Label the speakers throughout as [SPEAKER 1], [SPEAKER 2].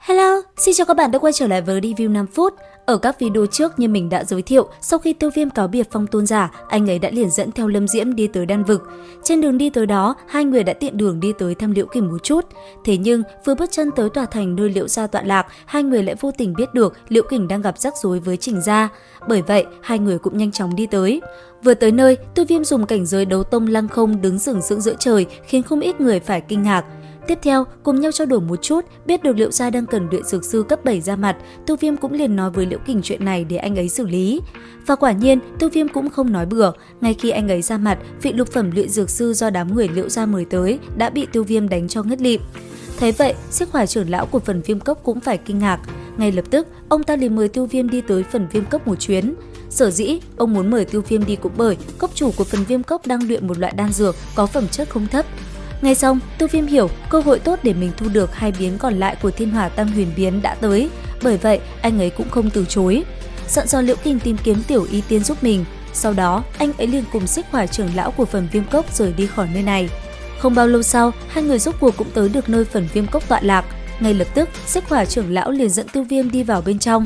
[SPEAKER 1] Hello, xin chào các bạn đã quay trở lại với review 5 phút. Ở các video trước như mình đã giới thiệu, sau khi Tiêu Viêm cáo biệt Phong Tôn Giả, anh ấy đã liền dẫn theo Lâm Diễm đi tới Đan Vực. Trên đường đi tới đó, hai người đã tiện đường đi tới thăm Liễu Kình một chút. Thế nhưng, vừa bước chân tới tòa thành nơi Liễu gia tọa lạc, hai người lại vô tình biết được Liễu Kình đang gặp rắc rối với Trình gia. Bởi vậy, hai người cũng nhanh chóng đi tới. Vừa tới nơi, Tiêu Viêm dùng cảnh giới đấu tông lăng không đứng sừng sững giữa trời, khiến không ít người phải kinh ngạc. Tiếp theo, cùng nhau trao đổi một chút, biết được Liễu gia đang cần luyện dược sư cấp 7 ra mặt, Tiêu Viêm cũng liền nói với Liễu Kình chuyện này để anh ấy xử lý. Và quả nhiên, Tiêu Viêm cũng không nói bừa, ngay khi anh ấy ra mặt, vị lục phẩm luyện dược sư do đám người Liễu gia mời tới đã bị Tiêu Viêm đánh cho ngất lịm. Thấy vậy, Xích Hỏa trưởng lão của phần Viêm Cốc cũng phải kinh ngạc. Ngay lập tức, ông ta liền mời Tiêu Viêm đi tới phần Viêm Cốc một chuyến. Sở dĩ ông muốn mời Tiêu Viêm đi cũng bởi cốc chủ của phần Viêm Cốc đang luyện một loại đan dược có phẩm chất không thấp. Ngay xong, Tiêu Viêm hiểu cơ hội tốt để mình thu được hai biến còn lại của Thiên Hỏa Tam Huyền biến đã tới, bởi vậy anh ấy cũng không từ chối. Dặn dò Liễu Kình tìm kiếm tiểu y tiên giúp mình, sau đó anh ấy liền cùng Xích Hỏa trưởng lão của phần Viêm Cốc rời đi khỏi nơi này. Không bao lâu sau, hai người rốt cuộc cũng tới được nơi phần Viêm Cốc tọa lạc. Ngay lập tức, Xích Hỏa trưởng lão liền dẫn Tiêu Viêm đi vào bên trong.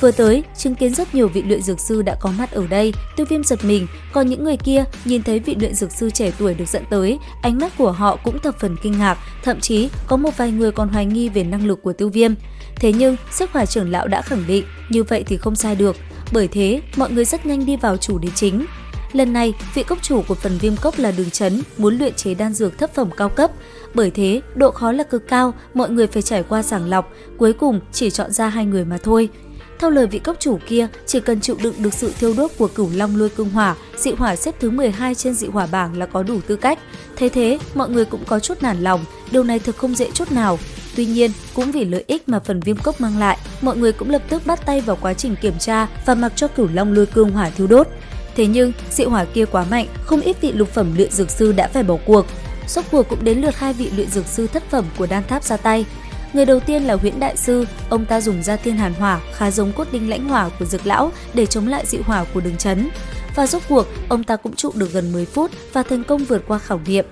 [SPEAKER 1] Vừa tới, chứng kiến rất nhiều vị luyện dược sư đã có mặt ở đây, Tiêu Viêm giật mình, còn những người kia nhìn thấy vị luyện dược sư trẻ tuổi được dẫn tới, ánh mắt của họ cũng thập phần kinh ngạc, thậm chí có một vài người còn hoài nghi về năng lực của Tiêu Viêm. Thế nhưng, Xích Hỏa trưởng lão đã khẳng định, như vậy thì không sai được, bởi thế mọi người rất nhanh đi vào chủ đề chính. Lần này, vị cốc chủ của phần Viêm Cốc là Đường Chấn muốn luyện chế đan dược thấp phẩm cao cấp, bởi thế độ khó là cực cao, mọi người phải trải qua sàng lọc, cuối cùng chỉ chọn ra hai người mà thôi. Theo lời vị cốc chủ kia, chỉ cần chịu đựng được sự thiêu đốt của Cửu Long Lôi Cương Hỏa, dị hỏa xếp thứ 12 trên dị hỏa bảng là có đủ tư cách. Thế thế, mọi người cũng có chút nản lòng, điều này thực không dễ chút nào. Tuy nhiên, cũng vì lợi ích mà phần Viêm Cốc mang lại, mọi người cũng lập tức bắt tay vào quá trình kiểm tra và mặc cho Cửu Long Lôi Cương Hỏa thiêu đốt. Thế nhưng, dị hỏa kia quá mạnh, không ít vị lục phẩm luyện dược sư đã phải bỏ cuộc. Rốt cuộc cũng đến lượt hai vị luyện dược sư thất phẩm của Đan Tháp ra tay. Người đầu tiên là Huyễn Đại Sư, ông ta dùng ra Thiên Hàn Hỏa khá giống cốt đinh lãnh hỏa của Dược lão để chống lại dị hỏa của Đường Chấn. Và rốt cuộc, ông ta cũng trụ được gần 10 phút và thành công vượt qua khảo nghiệm.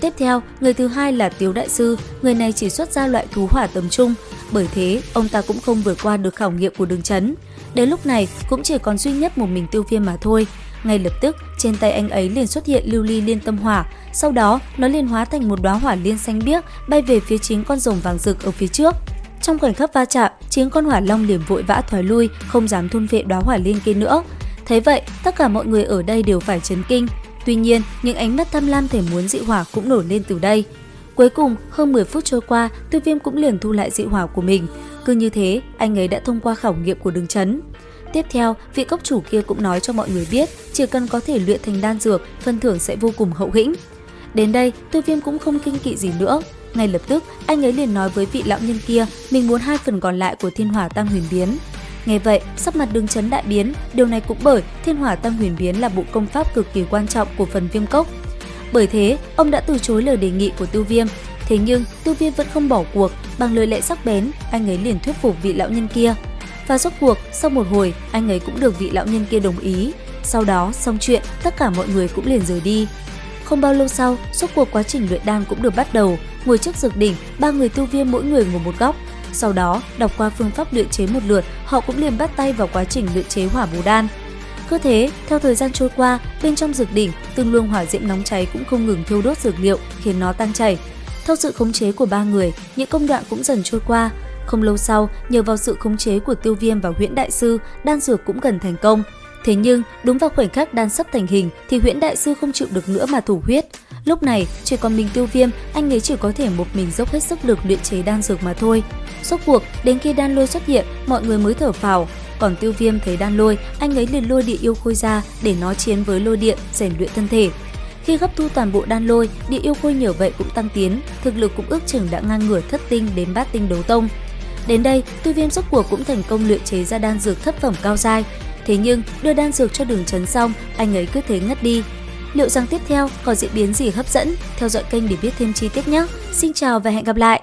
[SPEAKER 1] Tiếp theo, người thứ hai là Tiếu Đại Sư, người này chỉ xuất ra loại thú hỏa tầm trung, bởi thế ông ta cũng không vượt qua được khảo nghiệm của Đường Chấn. Đến lúc này, cũng chỉ còn duy nhất một mình Tiêu Viêm mà thôi. Ngay lập tức, trên tay anh ấy liền xuất hiện lưu ly liên tâm hỏa, sau đó nó liền hóa thành một đóa hỏa liên xanh biếc bay về phía chính con rồng vàng rực ở phía trước. Trong khoảnh khắc va chạm, chính con hỏa long liền vội vã thoái lui, không dám thôn phệ đóa hỏa liên kia nữa. Thế vậy, tất cả mọi người ở đây đều phải chấn kinh. Tuy nhiên, những ánh mắt tham lam thèm muốn dị hỏa cũng nổi lên từ đây. Cuối cùng, hơn 10 phút trôi qua, Tiêu Viêm cũng liền thu lại dị hỏa của mình. Cứ như thế, anh ấy đã thông qua khảo nghiệm của Đường Chấn. Tiếp theo, vị cốc chủ kia cũng nói cho mọi người biết, chỉ cần có thể luyện thành đan dược, phần thưởng sẽ vô cùng hậu hĩnh. Đến đây, Tiêu Viêm cũng không kinh kỵ gì nữa. Ngay lập tức, anh ấy liền nói với vị lão nhân kia, mình muốn 2 phần còn lại của Thiên Hỏa Tam Huyền biến. Nghe vậy, sắc mặt Đường Chấn đại biến, điều này cũng bởi Thiên Hỏa Tam Huyền biến là bộ công pháp cực kỳ quan trọng của phần Viêm Cốc. Bởi thế, ông đã từ chối lời đề nghị của Tiêu Viêm. Thế nhưng, Tiêu Viêm vẫn không bỏ cuộc, bằng lời lẽ sắc bén, anh ấy liền thuyết phục vị lão nhân kia. Và rốt cuộc, sau một hồi, anh ấy cũng được vị lão nhân kia đồng ý. Sau đó, xong chuyện, tất cả mọi người cũng liền rời đi. Không bao lâu sau, rốt cuộc quá trình luyện đan cũng được bắt đầu. Ngồi trước dược đỉnh, ba người Tiêu Viêm mỗi người ngồi một góc. Sau đó, đọc qua phương pháp luyện chế một lượt, họ cũng liền bắt tay vào quá trình luyện chế hỏa bồ đan. Cứ thế, theo thời gian trôi qua, bên trong dược đỉnh, từng luồng hỏa diễm nóng cháy cũng không ngừng thiêu đốt dược liệu, khiến nó tan chảy. Theo sự khống chế của ba người, những công đoạn cũng dần trôi qua. Không lâu sau, nhờ vào sự khống chế của Tiêu Viêm và Huyễn Đại Sư, đan dược cũng gần thành công. Thế nhưng, đúng vào khoảnh khắc đan sắp thành hình thì Huyễn Đại Sư không chịu được nữa mà thủ huyết. Lúc này, chỉ còn mình Tiêu Viêm, anh ấy chỉ có thể một mình dốc hết sức lực luyện chế đan dược mà thôi. Rốt cuộc, đến khi đan lôi xuất hiện, mọi người mới thở phào. Còn Tiêu Viêm thấy đan lôi, anh ấy liền lôi địa yêu khôi ra để nó chiến với lôi điện, rèn luyện thân thể. Khi gấp thu toàn bộ đan lôi, địa yêu khôi nhờ vậy cũng tăng tiến, thực lực cũng ước chừng đã ngang ngửa thất tinh đến bát tinh đấu tông. Đến đây, Tiêu Viêm rốt cuộc cũng thành công luyện chế ra đan dược thất phẩm cao giai. Thế nhưng, đưa đan dược cho Đường Chấn xong, anh ấy cứ thế ngất đi. Liệu rằng tiếp theo có diễn biến gì hấp dẫn? Theo dõi kênh để biết thêm chi tiết nhé. Xin chào và hẹn gặp lại!